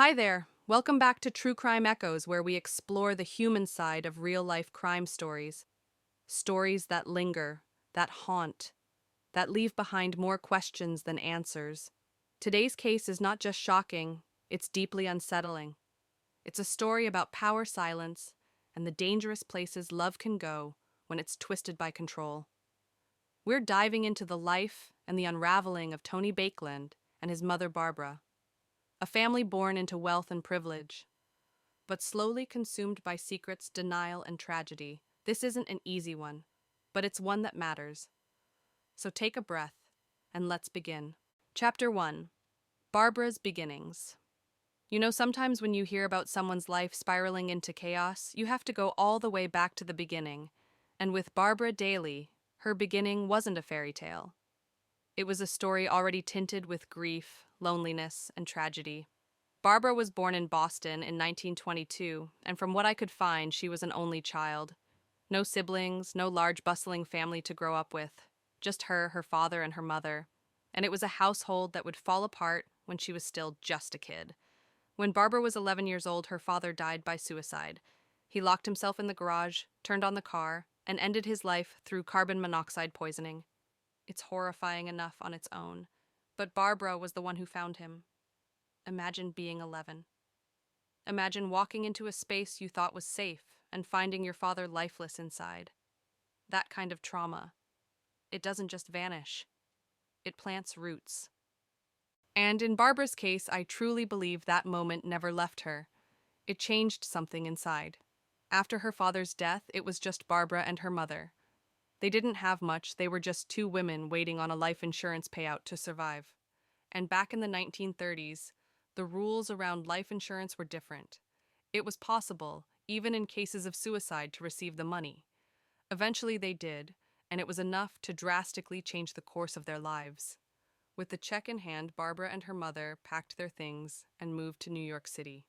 Hi there. Welcome back to True Crime Echoes, where we explore the human side of real life crime stories. Stories that linger, that haunt, that leave behind more questions than answers. Today's case is not just shocking, it's deeply unsettling. It's a story about power silence and the dangerous places love can go when it's twisted by control. We're diving into the life and the unraveling of Tony Baekeland and his mother Barbara, a family born into wealth and privilege, but slowly consumed by secrets, denial, and tragedy. This isn't an easy one, but it's one that matters. So take a breath, and let's begin. Chapter 1. Barbara's Beginnings. You know, sometimes when you hear about someone's life spiraling into chaos, you have to go all the way back to the beginning. And with Barbara Daly, her beginning wasn't a fairy tale. It was a story already tinted with grief, loneliness, and tragedy. Barbara was born in Boston in 1922, and from what I could find, she was an only child. No siblings, no large bustling family to grow up with. Just her father, and her mother. And it was a household that would fall apart when she was still just a kid. When Barbara was 11 years old, her father died by suicide. He locked himself in the garage, turned on the car, and ended his life through carbon monoxide poisoning. It's horrifying enough on its own. But Barbara was the one who found him. Imagine being 11. Imagine walking into a space you thought was safe and finding your father lifeless inside. That kind of trauma. It doesn't just vanish. It plants roots. And in Barbara's case, I truly believe that moment never left her. It changed something inside. After her father's death, it was just Barbara and her mother. They didn't have much, they were just two women waiting on a life insurance payout to survive. And back in the 1930s, the rules around life insurance were different. It was possible, even in cases of suicide, to receive the money. Eventually they did, and it was enough to drastically change the course of their lives. With the check in hand, Barbara and her mother packed their things and moved to New York City.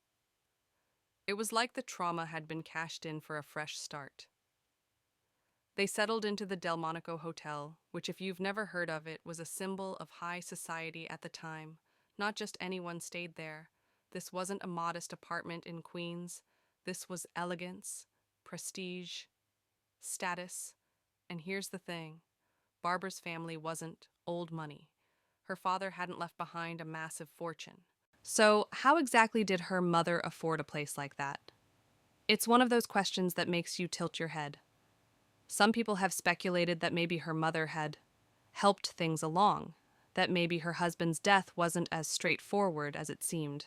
It was like the trauma had been cashed in for a fresh start. They settled into the Delmonico Hotel, which, if you've never heard of it, was a symbol of high society at the time. Not just anyone stayed there. This wasn't a modest apartment in Queens. This was elegance, prestige, status. And here's the thing. Barbara's family wasn't old money. Her father hadn't left behind a massive fortune. So, how exactly did her mother afford a place like that? It's one of those questions that makes you tilt your head. Some people have speculated that maybe her mother had helped things along, that maybe her husband's death wasn't as straightforward as it seemed.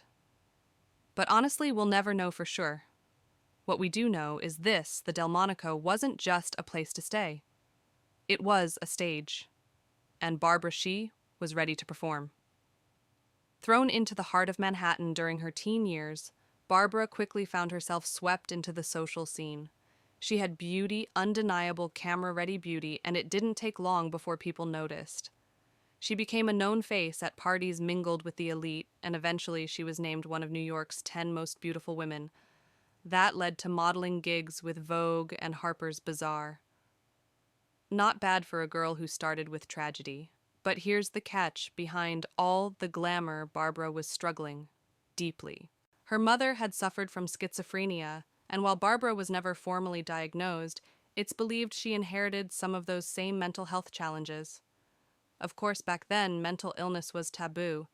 But honestly, we'll never know for sure. What we do know is this: the Delmonico wasn't just a place to stay. It was a stage. And Barbara She was ready to perform. Thrown into the heart of Manhattan during her teen years, Barbara quickly found herself swept into the social scene. She had beauty, undeniable camera-ready beauty, and it didn't take long before people noticed. She became a known face at parties mingled with the elite, and eventually she was named one of New York's 10 most beautiful women. That led to modeling gigs with Vogue and Harper's Bazaar. Not bad for a girl who started with tragedy. But here's the catch: behind all the glamour, Barbara was struggling deeply. Her mother had suffered from schizophrenia, and while Barbara was never formally diagnosed, it's believed she inherited some of those same mental health challenges. Of course, back then, mental illness was taboo.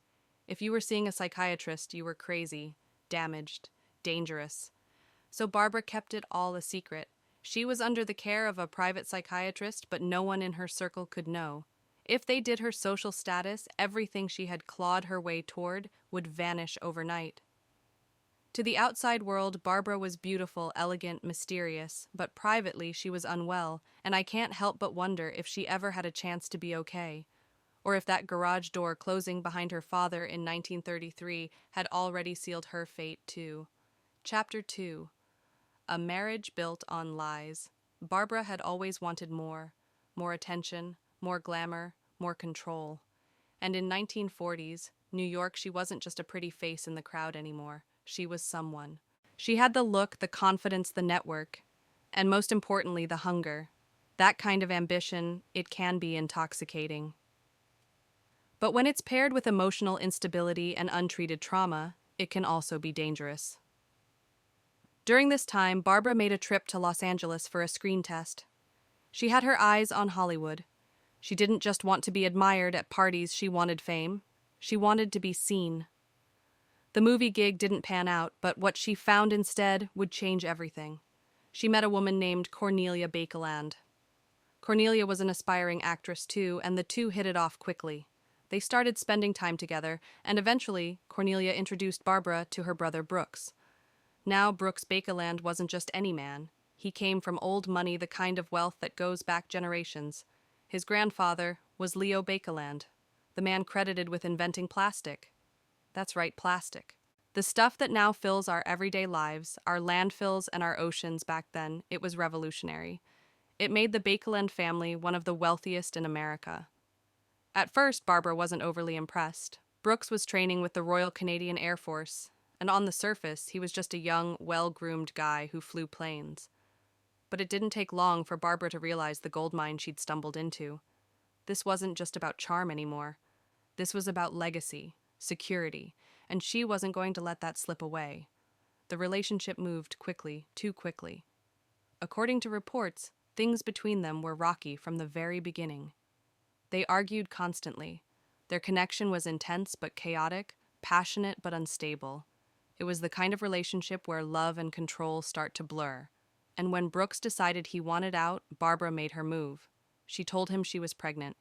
If you were seeing a psychiatrist, you were crazy, damaged, dangerous. So Barbara kept it all a secret. She was under the care of a private psychiatrist, but no one in her circle could know. If they did, her social status, everything she had clawed her way toward, would vanish overnight. To the outside world, Barbara was beautiful, elegant, mysterious, but privately she was unwell, and I can't help but wonder if she ever had a chance to be okay, or if that garage door closing behind her father in 1933 had already sealed her fate too. Chapter 2. A Marriage Built on Lies. Barbara had always wanted more attention, more glamour, more control. And in 1940s, New York, she wasn't just a pretty face in the crowd anymore. She was someone. She had the look, the confidence, the network, and most importantly, the hunger. That kind of ambition, it can be intoxicating. But when it's paired with emotional instability and untreated trauma, it can also be dangerous. During this time, Barbara made a trip to Los Angeles for a screen test. She had her eyes on Hollywood. She didn't just want to be admired at parties, she wanted fame. She wanted to be seen. The movie gig didn't pan out, but what she found instead would change everything. She met a woman named Cornelia Baekeland. Cornelia was an aspiring actress too, and the two hit it off quickly. They started spending time together, and eventually, Cornelia introduced Barbara to her brother Brooks. Now, Brooks Baekeland wasn't just any man. He came from old money, the kind of wealth that goes back generations. His grandfather was Leo Baekeland, the man credited with inventing plastic. That's right, plastic. The stuff that now fills our everyday lives, our landfills and our oceans back then, it was revolutionary. It made the Baekeland family one of the wealthiest in America. At first, Barbara wasn't overly impressed. Brooks was training with the Royal Canadian Air Force, and on the surface, he was just a young, well-groomed guy who flew planes. But it didn't take long for Barbara to realize the goldmine she'd stumbled into. This wasn't just about charm anymore. This was about legacy, security, and she wasn't going to let that slip away. The relationship moved quickly, too quickly. According to reports, things between them were rocky from the very beginning. They argued constantly. Their connection was intense but chaotic, passionate but unstable. It was the kind of relationship where love and control start to blur. And when Brooks decided he wanted out, Barbara made her move. She told him she was pregnant.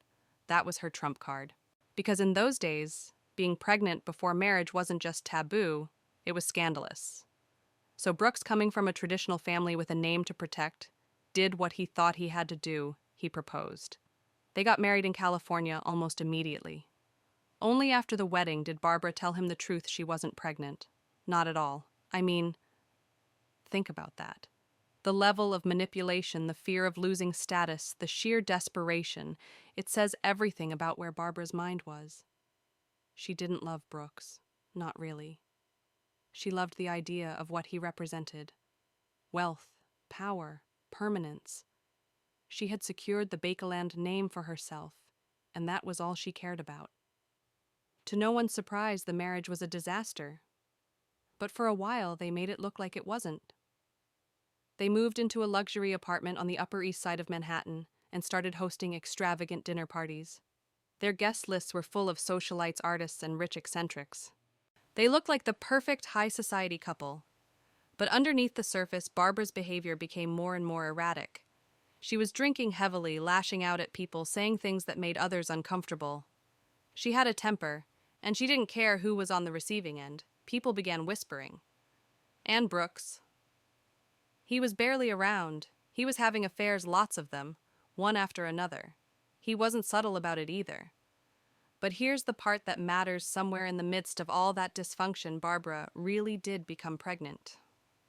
That was her trump card. Because in those days, being pregnant before marriage wasn't just taboo, it was scandalous. So Brooks, coming from a traditional family with a name to protect, did what he thought he had to do. He proposed. They got married in California almost immediately. Only after the wedding did Barbara tell him the truth she wasn't pregnant. Not at all. I mean, think about that. The level of manipulation, the fear of losing status, the sheer desperation, it says everything about where Barbara's mind was. She didn't love Brooks. Not really. She loved the idea of what he represented. Wealth, power, permanence. She had secured the Baekeland name for herself, and that was all she cared about. To no one's surprise, the marriage was a disaster. But for a while, they made it look like it wasn't. They moved into a luxury apartment on the Upper East Side of Manhattan and started hosting extravagant dinner parties. Their guest lists were full of socialites, artists, and rich eccentrics. They looked like the perfect high society couple. But underneath the surface, Barbara's behavior became more and more erratic. She was drinking heavily, lashing out at people, saying things that made others uncomfortable. She had a temper, and she didn't care who was on the receiving end. People began whispering. And Brooks. He was barely around. He was having affairs, lots of them, one after another. He wasn't subtle about it either. But here's the part that matters. Somewhere in the midst of all that dysfunction, Barbara really did become pregnant.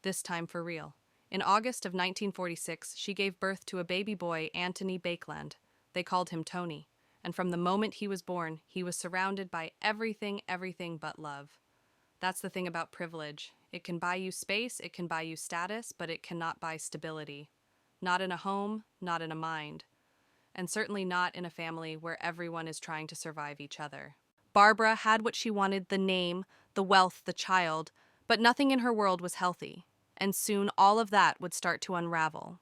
This time for real. In August of 1946, she gave birth to a baby boy, Anthony Baekeland. They called him Tony. And from the moment he was born, he was surrounded by everything but love. That's the thing about privilege. It can buy you space, it can buy you status, but it cannot buy stability. Not in a home, not in a mind. And certainly not in a family where everyone is trying to survive each other. Barbara had what she wanted, the name, the wealth, the child, but nothing in her world was healthy. And soon all of that would start to unravel.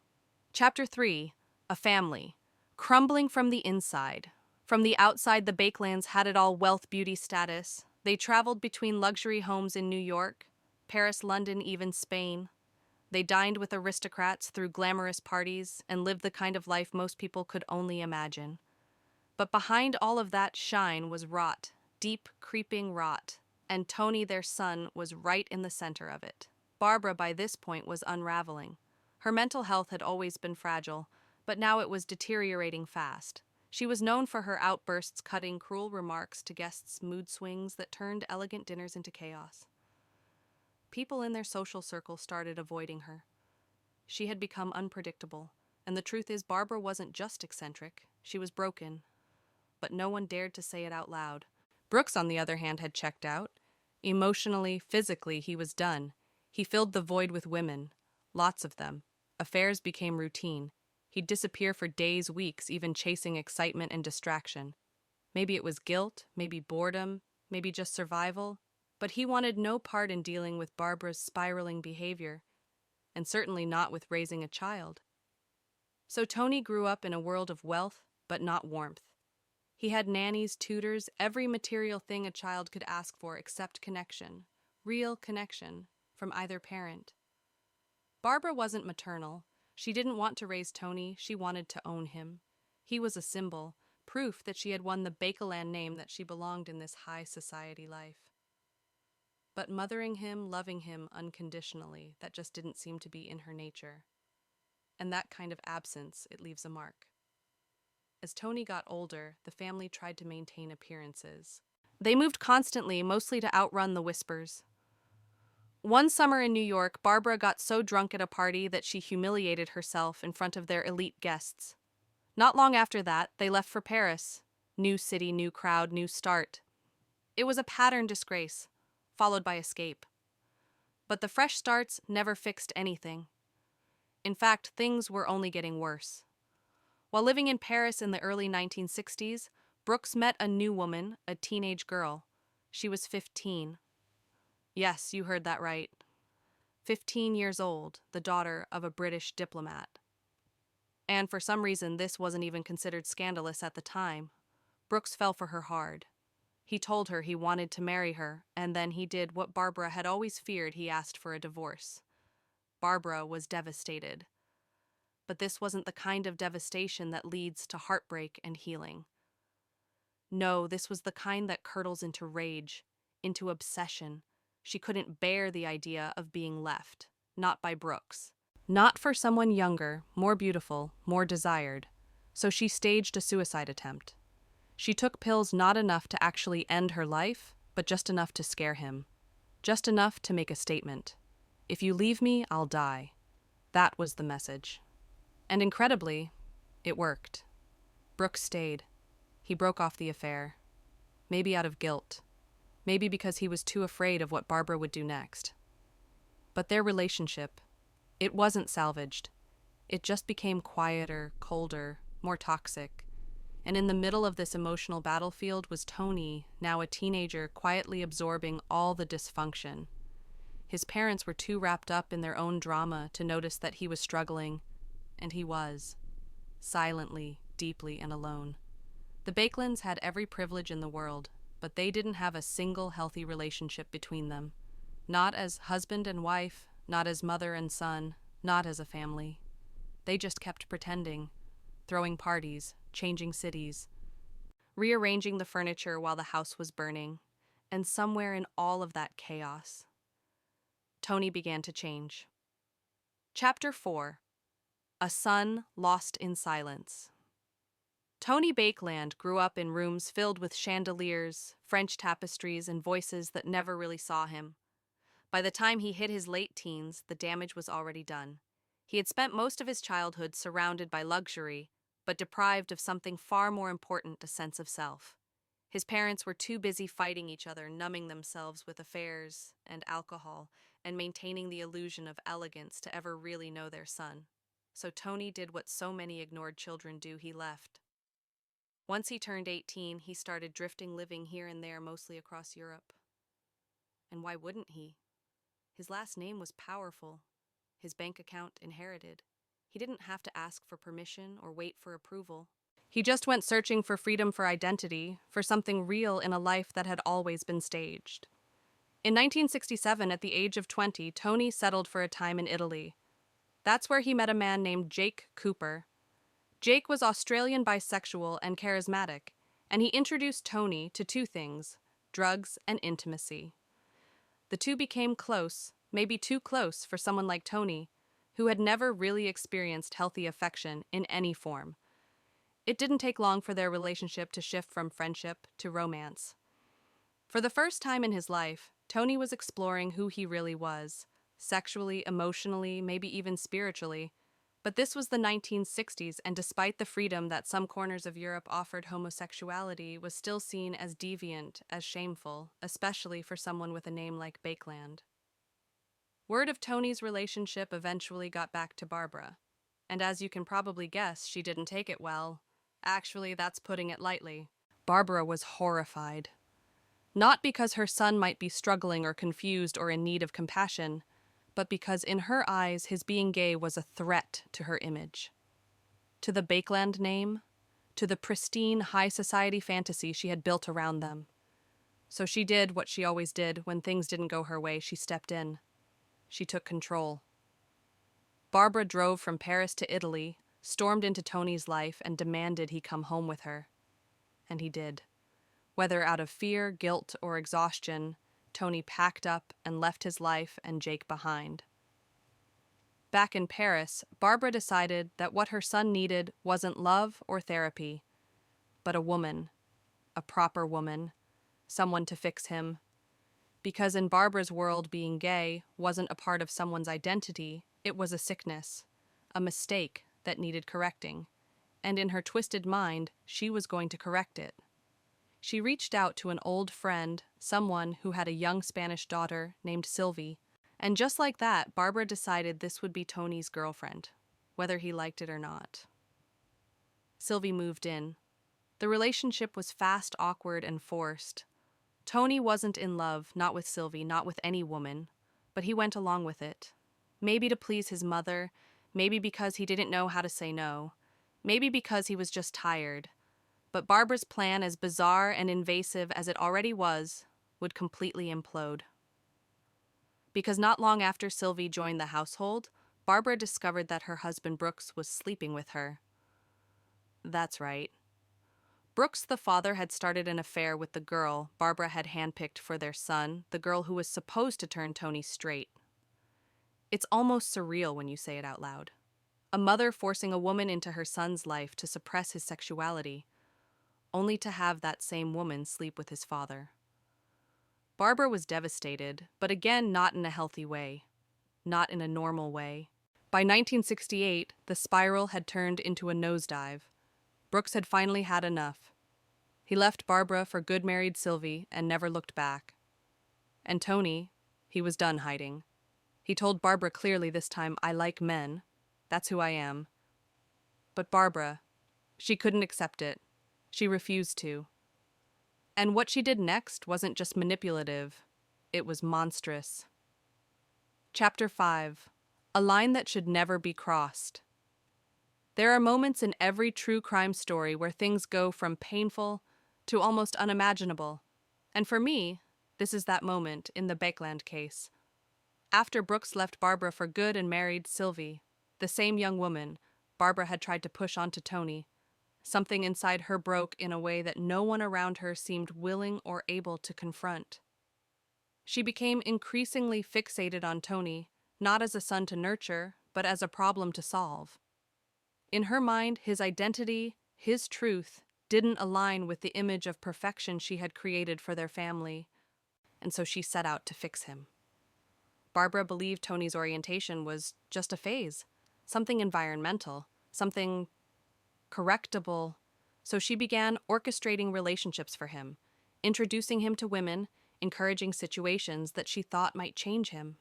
Chapter 3, A Family. Crumbling from the inside. From the outside, the Baekelands had it all: wealth, beauty, status. They traveled between luxury homes in New York, Paris, London, even Spain. They dined with aristocrats, threw glamorous parties, and lived the kind of life most people could only imagine. But behind all of that shine was rot, deep, creeping rot, and Tony, their son, was right in the center of it. Barbara, by this point, was unraveling. Her mental health had always been fragile, but now it was deteriorating fast. She was known for her outbursts, cutting cruel remarks to guests, mood swings that turned elegant dinners into chaos. People in their social circle started avoiding her. She had become unpredictable, and the truth is, Barbara wasn't just eccentric, she was broken. But no one dared to say it out loud. Brooks, on the other hand, had checked out. Emotionally, physically, he was done. He filled the void with women, lots of them. Affairs became routine. He'd disappear for days, weeks, even chasing excitement and distraction. Maybe it was guilt, maybe boredom, maybe just survival. But he wanted no part in dealing with Barbara's spiraling behavior, and certainly not with raising a child. So Tony grew up in a world of wealth, but not warmth. He had nannies, tutors, every material thing a child could ask for except connection, real connection, from either parent. Barbara wasn't maternal. She didn't want to raise Tony, she wanted to own him. He was a symbol, proof that she had won the Baekeland name, that she belonged in this high society life. But mothering him, loving him unconditionally, that just didn't seem to be in her nature. And that kind of absence, it leaves a mark. As Tony got older, the family tried to maintain appearances. They moved constantly, mostly to outrun the whispers. One summer in New York, Barbara got so drunk at a party that she humiliated herself in front of their elite guests. Not long after that, they left for Paris. New city, new crowd, new start. It was a pattern disgrace, followed by escape. But the fresh starts never fixed anything. In fact, things were only getting worse. While living in Paris in the early 1960s, Brooks met a new woman, a teenage girl. She was 15. Yes, you heard that right. 15 years old, the daughter of a British diplomat. And for some reason, this wasn't even considered scandalous at the time. Brooks fell for her hard. He told her he wanted to marry her, and then he did what Barbara had always feared: he asked for a divorce. Barbara was devastated. But this wasn't the kind of devastation that leads to heartbreak and healing. No, this was the kind that curdles into rage, into obsession. She couldn't bear the idea of being left, not by Brooks. Not for someone younger, more beautiful, more desired. So she staged a suicide attempt. She took pills not enough to actually end her life, but just enough to scare him. Just enough to make a statement. If you leave me, I'll die. That was the message. And incredibly, it worked. Brooks stayed. He broke off the affair. Maybe out of guilt. Maybe because he was too afraid of what Barbara would do next. But their relationship, it wasn't salvaged. It just became quieter, colder, more toxic. And in the middle of this emotional battlefield was Tony, now a teenager, quietly absorbing all the dysfunction. His parents were too wrapped up in their own drama to notice that he was struggling, and he was. Silently, deeply, and alone. The Baekelands had every privilege in the world, but they didn't have a single healthy relationship between them. Not as husband and wife, not as mother and son, not as a family. They just kept pretending, throwing parties, changing cities, rearranging the furniture while the house was burning, and somewhere in all of that chaos, Tony began to change. Chapter 4. A Son Lost in Silence. Tony Baekeland grew up in rooms filled with chandeliers, French tapestries, and voices that never really saw him. By the time he hit his late teens, the damage was already done. He had spent most of his childhood surrounded by luxury, but deprived of something far more important: a sense of self. His parents were too busy fighting each other, numbing themselves with affairs and alcohol, and maintaining the illusion of elegance to ever really know their son. So Tony did what so many ignored children do: he left. Once he turned 18, he started drifting, living here and there, mostly across Europe. And why wouldn't he? His last name was powerful, his bank account inherited. He didn't have to ask for permission or wait for approval. He just went searching for freedom, for identity, for something real in a life that had always been staged. In 1967, at the age of 20, Tony settled for a time in Italy. That's where he met a man named Jake Cooper. Jake was Australian, bisexual, and charismatic, and he introduced Tony to two things: drugs and intimacy. The two became close, maybe too close for someone like Tony, who had never really experienced healthy affection in any form. It didn't take long for their relationship to shift from friendship to romance. For the first time in his life, Tony was exploring who he really was, sexually, emotionally, maybe even spiritually. But this was the 1960s, and despite the freedom that some corners of Europe offered, homosexuality was still seen as deviant, as shameful, especially for someone with a name like Baekeland. Word of Tony's relationship eventually got back to Barbara, and as you can probably guess, she didn't take it well. Actually, that's putting it lightly. Barbara was horrified. Not because her son might be struggling or confused or in need of compassion, but because in her eyes his being gay was a threat to her image. To the Baekeland name, to the pristine high society fantasy she had built around them. So she did what she always did when things didn't go her way. She stepped in. She took control. Barbara drove from Paris to Italy, stormed into Tony's life, and demanded he come home with her. And he did. Whether out of fear, guilt, or exhaustion, Tony packed up and left his life and Jake behind. Back in Paris, Barbara decided that what her son needed wasn't love or therapy, but a woman, a proper woman, someone to fix him. Because in Barbara's world, being gay wasn't a part of someone's identity, it was a sickness, a mistake that needed correcting. And in her twisted mind, she was going to correct it. She reached out to an old friend, someone who had a young Spanish daughter named Sylvie, and just like that, Barbara decided this would be Tony's girlfriend, whether he liked it or not. Sylvie moved in. The relationship was fast, awkward, and forced. Tony wasn't in love, not with Sylvie, not with any woman, but he went along with it. Maybe to please his mother, maybe because he didn't know how to say no, maybe because he was just tired. But Barbara's plan, as bizarre and invasive as it already was, would completely implode. Because not long after Sylvie joined the household, Barbara discovered that her husband Brooks was sleeping with her. That's right. Brooks, the father, had started an affair with the girl Barbara had handpicked for their son, the girl who was supposed to turn Tony straight. It's almost surreal when you say it out loud. A mother forcing a woman into her son's life to suppress his sexuality, only to have that same woman sleep with his father. Barbara was devastated, but again not in a healthy way, not in a normal way. By 1968, the spiral had turned into a nosedive. Brooks had finally had enough. He left Barbara for good married Sylvie and never looked back. And Tony, he was done hiding. He told Barbara clearly this time, "I like men. That's who I am." But Barbara, she couldn't accept it. She refused to. And what she did next wasn't just manipulative, it was monstrous. Chapter 5. A line that should never be crossed. There are moments in every true crime story where things go from painful to almost unimaginable. And for me, this is that moment in the Baekeland case. After Brooks left Barbara for good and married Sylvie, the same young woman Barbara had tried to push onto Tony, something inside her broke in a way that no one around her seemed willing or able to confront. She became increasingly fixated on Tony, not as a son to nurture, but as a problem to solve. In her mind, his identity, his truth, didn't align with the image of perfection she had created for their family, and so she set out to fix him. Barbara believed Tony's orientation was just a phase, something environmental, something correctable, so she began orchestrating relationships for him, introducing him to women, encouraging situations that she thought might change him.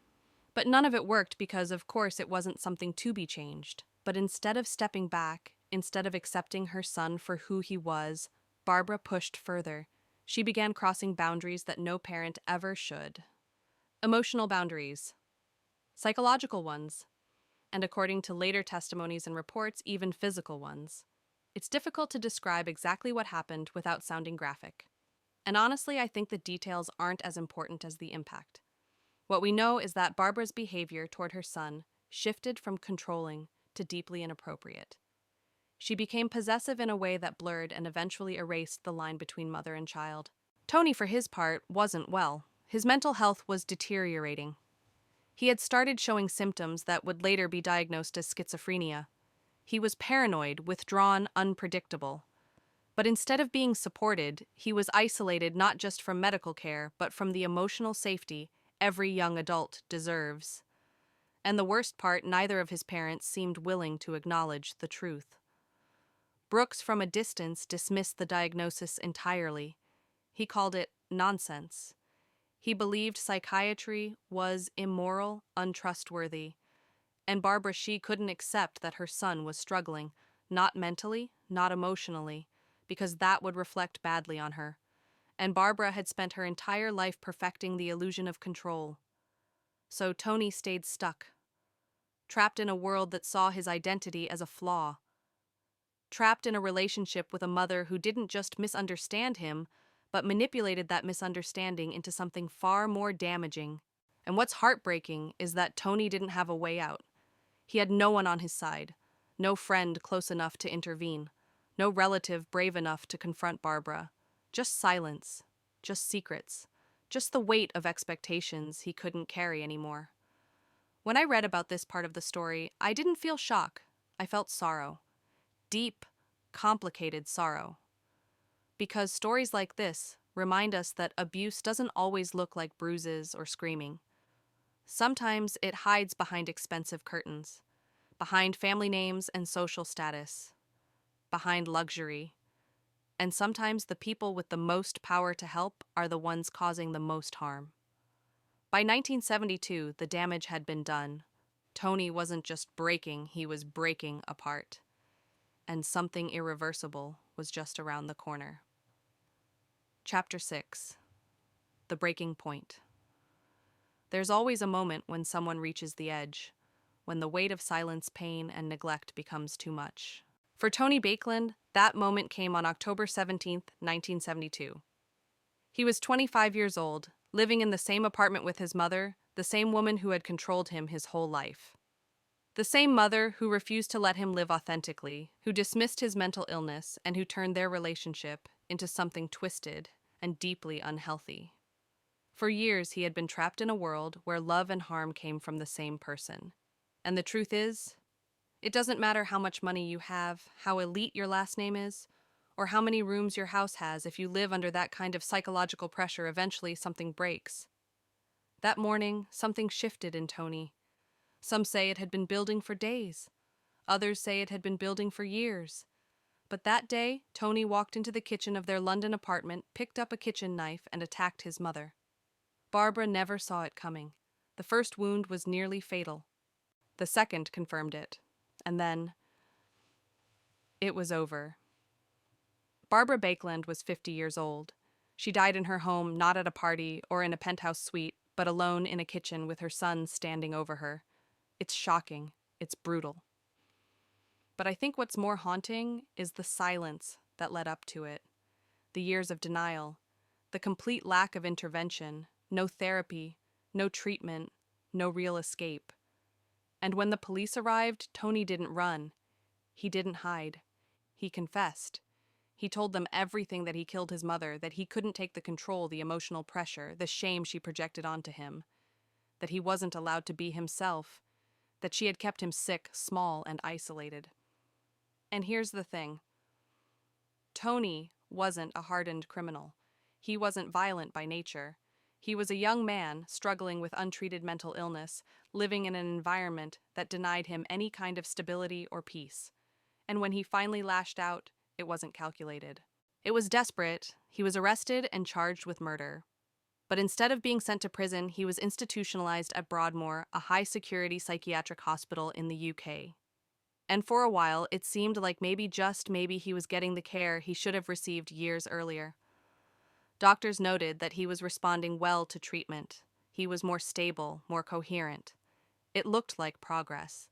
But none of it worked because, of course, it wasn't something to be changed. But instead of stepping back, instead of accepting her son for who he was, Barbara pushed further. She began crossing boundaries that no parent ever should. Emotional boundaries, psychological ones, and according to later testimonies and reports, even physical ones. It's difficult to describe exactly what happened without sounding graphic. And honestly, I think the details aren't as important as the impact. What we know is that Barbara's behavior toward her son shifted from controlling to deeply inappropriate. She became possessive in a way that blurred and eventually erased the line between mother and child. Tony, for his part, wasn't well. His mental health was deteriorating. He had started showing symptoms that would later be diagnosed as schizophrenia. He was paranoid, withdrawn, unpredictable. But instead of being supported, he was isolated not just from medical care, but from the emotional safety every young adult deserves. And the worst part, neither of his parents seemed willing to acknowledge the truth. Brooks, from a distance, dismissed the diagnosis entirely. He called it nonsense. He believed psychiatry was immoral, untrustworthy. And Barbara, she couldn't accept that her son was struggling, not mentally, not emotionally, because that would reflect badly on her. and Barbara had spent her entire life perfecting the illusion of control. So Tony stayed stuck, trapped in a world that saw his identity as a flaw, trapped in a relationship with a mother who didn't just misunderstand him, but manipulated that misunderstanding into something far more damaging. And what's heartbreaking is that Tony didn't have a way out. He had no one on his side, no friend close enough to intervene, no relative brave enough to confront Barbara. Just silence, just secrets, just the weight of expectations he couldn't carry anymore. When I read about this part of the story, I didn't feel shock. I felt sorrow. Deep, complicated sorrow. Because stories like this remind us that abuse doesn't always look like bruises or screaming. Sometimes it hides behind expensive curtains, behind family names and social status, behind luxury. And sometimes the people with the most power to help are the ones causing the most harm. By 1972, the damage had been done. Tony wasn't just breaking, he was breaking apart. And something irreversible was just around the corner. Chapter 6. The Breaking Point. There's always a moment when someone reaches the edge, when the weight of silence, pain, and neglect becomes too much. For Tony Baekeland, that moment came on October 17, 1972. He was 25 years old, living in the same apartment with his mother, the same woman who had controlled him his whole life. The same mother who refused to let him live authentically, who dismissed his mental illness, and who turned their relationship into something twisted and deeply unhealthy. For years, he had been trapped in a world where love and harm came from the same person. And the truth is, it doesn't matter how much money you have, how elite your last name is, or how many rooms your house has. If you live under that kind of psychological pressure, eventually something breaks. That morning, something shifted in Tony. Some say it had been building for days. Others say it had been building for years. But that day, Tony walked into the kitchen of their London apartment, picked up a kitchen knife, and attacked his mother. Barbara never saw it coming. The first wound was nearly fatal. The second confirmed it. And then it was over. Barbara Baekeland was 50 years old. She died in her home, not at a party or in a penthouse suite, but alone in a kitchen with her son standing over her. It's shocking. It's brutal. But I think what's more haunting is the silence that led up to it. The years of denial, the complete lack of intervention, no therapy, no treatment, no real escape. And when the police arrived, Tony didn't run. He didn't hide. He confessed. He told them everything, that he killed his mother, that he couldn't take the control, the emotional pressure, the shame she projected onto him, that he wasn't allowed to be himself, that she had kept him sick, small, and isolated. And here's the thing. Tony wasn't a hardened criminal. He wasn't violent by nature. He was a young man struggling with untreated mental illness, living in an environment that denied him any kind of stability or peace. And when he finally lashed out, it wasn't calculated. It was desperate. He was arrested and charged with murder. But instead of being sent to prison, he was institutionalized at Broadmoor, a high-security psychiatric hospital in the UK. And for a while, it seemed like maybe, just maybe, he was getting the care he should have received years earlier. Doctors noted that he was responding well to treatment. He was more stable, more coherent. It looked like progress.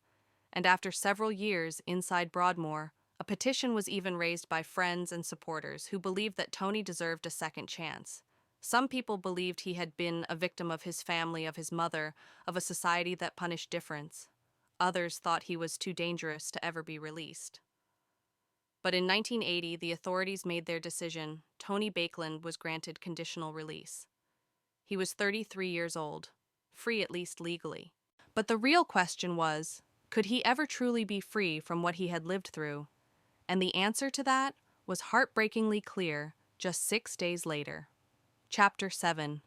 And after several years inside Broadmoor, a petition was even raised by friends and supporters who believed that Tony deserved a second chance. Some people believed he had been a victim of his family, of his mother, of a society that punished difference. Others thought he was too dangerous to ever be released. But in 1980, the authorities made their decision. Tony Baekeland was granted conditional release. He was 33 years old, free at least legally. But the real question was, could he ever truly be free from what he had lived through? And the answer to that was heartbreakingly clear just 6 days later. Chapter 7.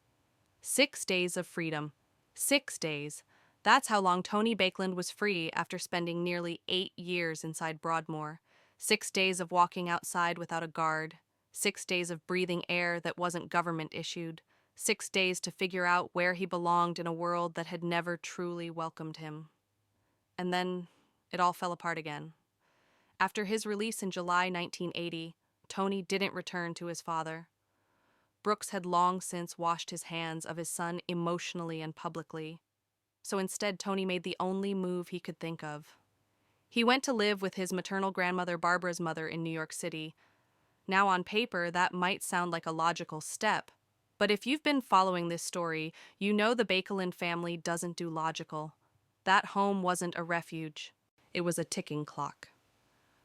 6 days of freedom. 6 days. That's how long Tony Baekeland was free after spending nearly 8 years inside Broadmoor. 6 days of walking outside without a guard. 6 days of breathing air that wasn't government issued. 6 days to figure out where he belonged in a world that had never truly welcomed him. And then it all fell apart again. After his release in July 1980, Tony didn't return to his father. Brooks had long since washed his hands of his son emotionally and publicly. So instead, Tony made the only move he could think of. He went to live with his maternal grandmother Barbara's mother in New York City. Now, on paper, that might sound like a logical step. But if you've been following this story, you know the Baekeland family doesn't do logical. That home wasn't a refuge. It was a ticking clock.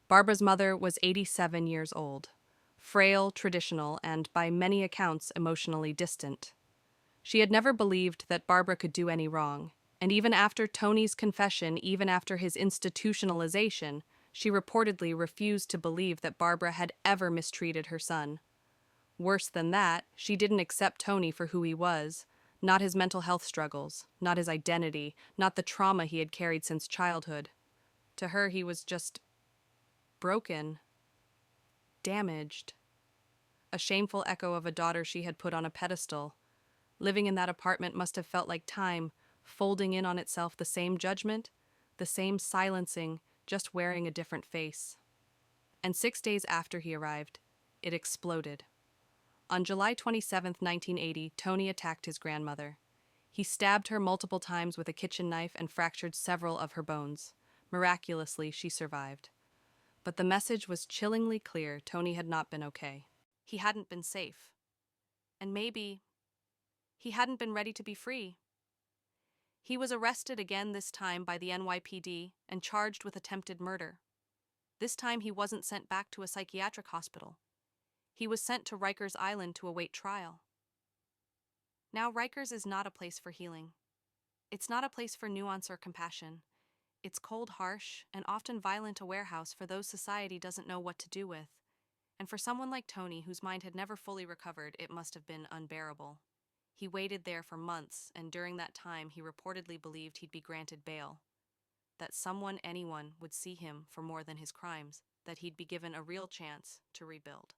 Barbara's mother was 87 years old, frail, traditional, and by many accounts emotionally distant. She had never believed that Barbara could do any wrong, and even after Tony's confession, even after his institutionalization, she reportedly refused to believe that Barbara had ever mistreated her son. Worse than that, she didn't accept Tony for who he was, not his mental health struggles, not his identity, not the trauma he had carried since childhood. To her, he was just broken, damaged, a shameful echo of a daughter she had put on a pedestal. Living in that apartment must have felt like time, folding in on itself the same judgment, the same silencing, just wearing a different face. And 6 days after he arrived, it exploded. On July 27, 1980, Tony attacked his grandmother. He stabbed her multiple times with a kitchen knife and fractured several of her bones. Miraculously, she survived. But the message was chillingly clear: Tony had not been okay. He hadn't been safe. And maybe he hadn't been ready to be free. He was arrested again, this time by the NYPD, and charged with attempted murder. This time he wasn't sent back to a psychiatric hospital. He was sent to Rikers Island to await trial. Now, Rikers is not a place for healing. It's not a place for nuance or compassion. It's cold, harsh, and often violent, a warehouse for those society doesn't know what to do with. And for someone like Tony, whose mind had never fully recovered, it must have been unbearable. He waited there for months, and during that time he reportedly believed he'd be granted bail. That someone, anyone, would see him for more than his crimes, that he'd be given a real chance to rebuild.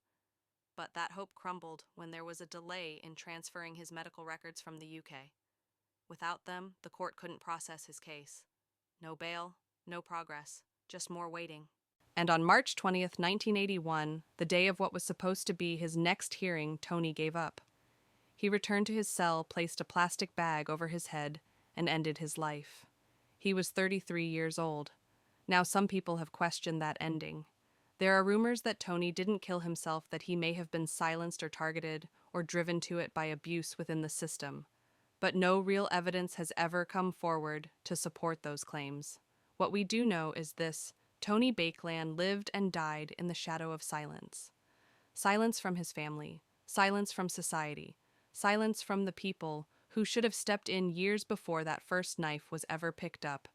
But that hope crumbled when there was a delay in transferring his medical records from the UK. Without them, the court couldn't process his case. No bail, no progress, just more waiting. And on March 20th, 1981, the day of what was supposed to be his next hearing, Tony gave up. He returned to his cell, placed a plastic bag over his head, and ended his life. He was 33 years old. Now some people have questioned that ending. There are rumors that Tony didn't kill himself, that he may have been silenced or targeted or driven to it by abuse within the system. But no real evidence has ever come forward to support those claims. What we do know is this: Tony Baekeland lived and died in the shadow of silence. Silence from his family, silence from society, silence from the people who should have stepped in years before that first knife was ever picked up.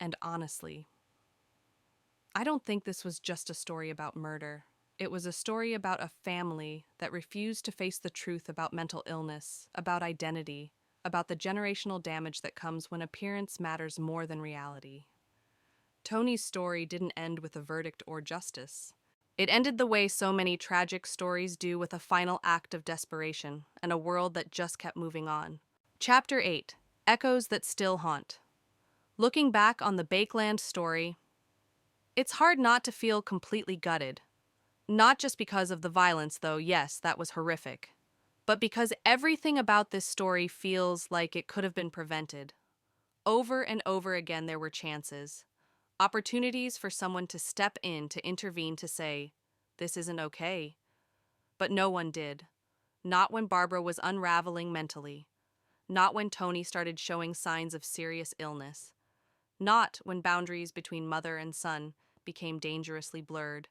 And honestly, I don't think this was just a story about murder. It was a story about a family that refused to face the truth about mental illness, about identity, about the generational damage that comes when appearance matters more than reality. Tony's story didn't end with a verdict or justice. It ended the way so many tragic stories do, with a final act of desperation and a world that just kept moving on. Chapter 8: Echoes That Still Haunt. Looking back on the Baekeland story, it's hard not to feel completely gutted. Not just because of the violence, though, yes, that was horrific, but because everything about this story feels like it could have been prevented. Over and over again there were chances, opportunities for someone to step in, to intervene, to say, "This isn't okay." But no one did. Not when Barbara was unraveling mentally. Not when Tony started showing signs of serious illness. Not when boundaries between mother and son became dangerously blurred.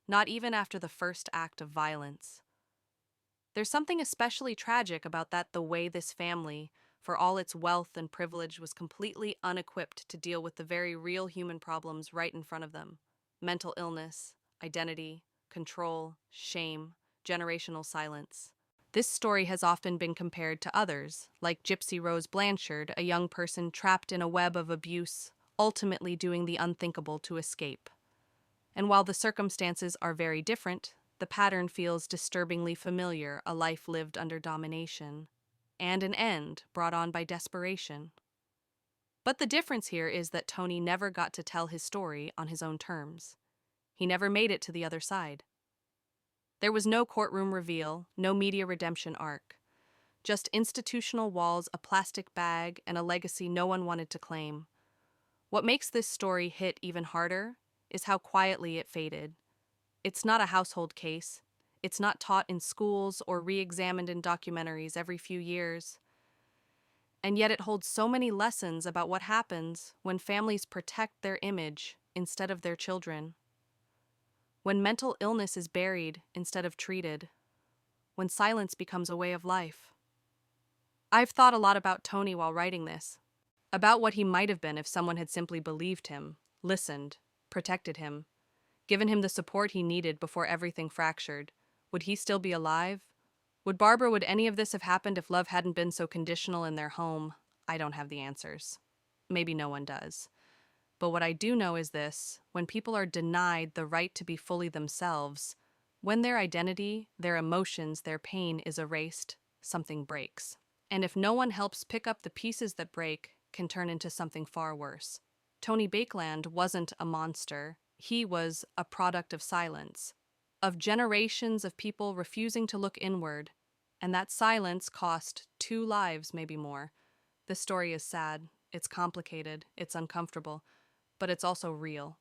Not even after the first act of violence. There's something especially tragic about that, the way this family, for all its wealth and privilege, was completely unequipped to deal with the very real human problems right in front of them. Mental illness, identity, control, shame, generational silence. This story has often been compared to others, like Gypsy Rose Blanchard, a young person trapped in a web of abuse, ultimately doing the unthinkable to escape. And while the circumstances are very different, the pattern feels disturbingly familiar: a life lived under domination, and an end brought on by desperation. But the difference here is that Tony never got to tell his story on his own terms. He never made it to the other side. There was no courtroom reveal, no media redemption arc. Just institutional walls, a plastic bag, and a legacy no one wanted to claim. What makes this story hit even harder is how quietly it faded. It's not a household case. It's not taught in schools or re-examined in documentaries every few years. And yet it holds so many lessons about what happens when families protect their image instead of their children. When mental illness is buried instead of treated. When silence becomes a way of life. I've thought a lot about Tony while writing this. About what he might have been if someone had simply believed him, listened, protected him, given him the support he needed before everything fractured. Would he still be alive? Would any of this have happened if love hadn't been so conditional in their home? I don't have the answers. Maybe no one does. But what I do know is this: when people are denied the right to be fully themselves, when their identity, their emotions, their pain is erased, something breaks. And if no one helps pick up the pieces that break, can turn into something far worse. Tony Baekeland wasn't a monster. He was a product of silence, of generations of people refusing to look inward, and that silence cost 2 lives, maybe more. This story is sad, it's complicated, it's uncomfortable, but it's also real.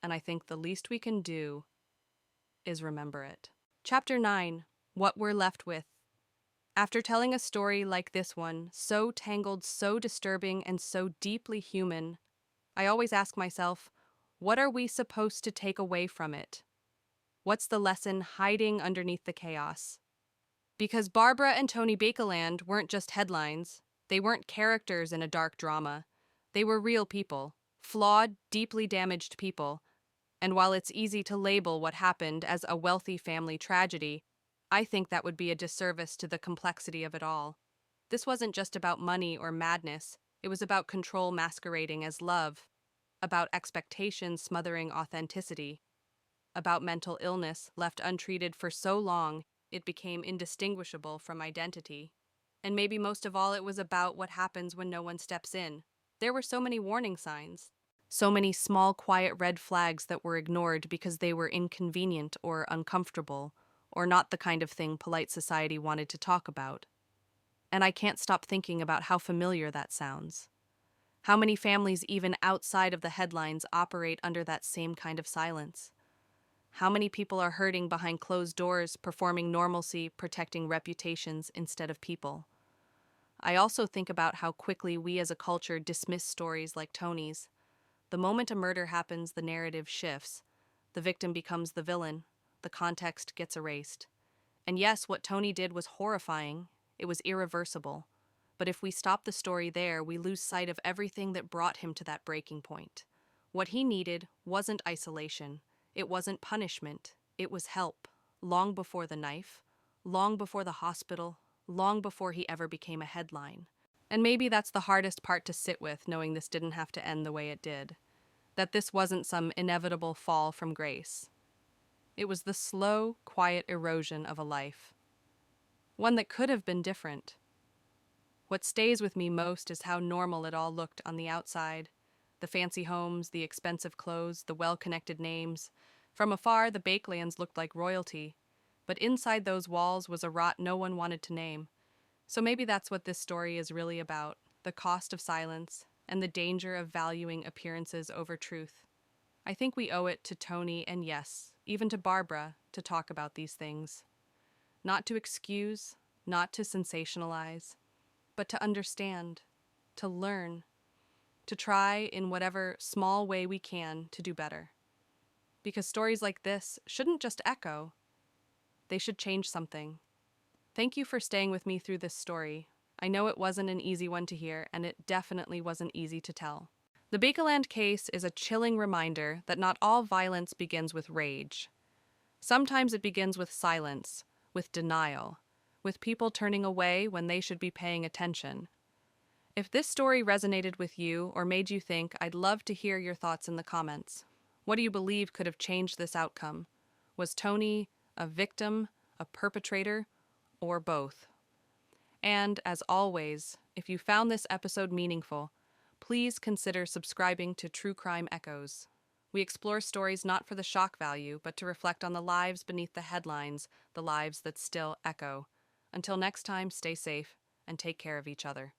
And I think the least we can do is remember it. Chapter 9. What We're Left With. After telling a story like this one, so tangled, so disturbing, and so deeply human, I always ask myself, what are we supposed to take away from it? What's the lesson hiding underneath the chaos? Because Barbara and Tony Baekeland weren't just headlines. They weren't characters in a dark drama. They were real people, flawed, deeply damaged people. And while it's easy to label what happened as a wealthy family tragedy, I think that would be a disservice to the complexity of it all. This wasn't just about money or madness. It was about control masquerading as love, about expectations smothering authenticity, about mental illness left untreated for so long it became indistinguishable from identity. And maybe most of all, it was about what happens when no one steps in. There were so many warning signs, so many small, quiet red flags that were ignored because they were inconvenient or uncomfortable, or not the kind of thing polite society wanted to talk about. And I can't stop thinking about how familiar that sounds. How many families, even outside of the headlines, operate under that same kind of silence? How many people are hurting behind closed doors, performing normalcy, protecting reputations instead of people? I also think about how quickly we as a culture dismiss stories like Tony's. The moment a murder happens, the narrative shifts. The victim becomes the villain. The context gets erased. And yes, what Tony did was horrifying. It was irreversible. But if we stop the story there, we lose sight of everything that brought him to that breaking point. What he needed wasn't isolation. It wasn't punishment. It was help. Long before the knife. Long before the hospital. Long before he ever became a headline. And maybe that's the hardest part to sit with, knowing this didn't have to end the way it did. That this wasn't some inevitable fall from grace. It was the slow, quiet erosion of a life. One that could have been different. What stays with me most is how normal it all looked on the outside. The fancy homes, the expensive clothes, the well-connected names. From afar, the Baekelands looked like royalty. But inside those walls was a rot no one wanted to name. So maybe that's what this story is really about, the cost of silence and the danger of valuing appearances over truth. I think we owe it to Tony and, yes, even to Barbara, to talk about these things. Not to excuse, not to sensationalize, but to understand, to learn, to try in whatever small way we can to do better. Because stories like this shouldn't just echo, they should change something. Thank you for staying with me through this story. I know it wasn't an easy one to hear, and it definitely wasn't easy to tell. The Baekeland case is a chilling reminder that not all violence begins with rage. Sometimes it begins with silence, with denial, with people turning away when they should be paying attention. If this story resonated with you or made you think, I'd love to hear your thoughts in the comments. What do you believe could have changed this outcome? Was Tony a victim, a perpetrator, or both? And, as always, if you found this episode meaningful, please consider subscribing to True Crime Echoes. We explore stories not for the shock value, but to reflect on the lives beneath the headlines, the lives that still echo. Until next time, stay safe and take care of each other.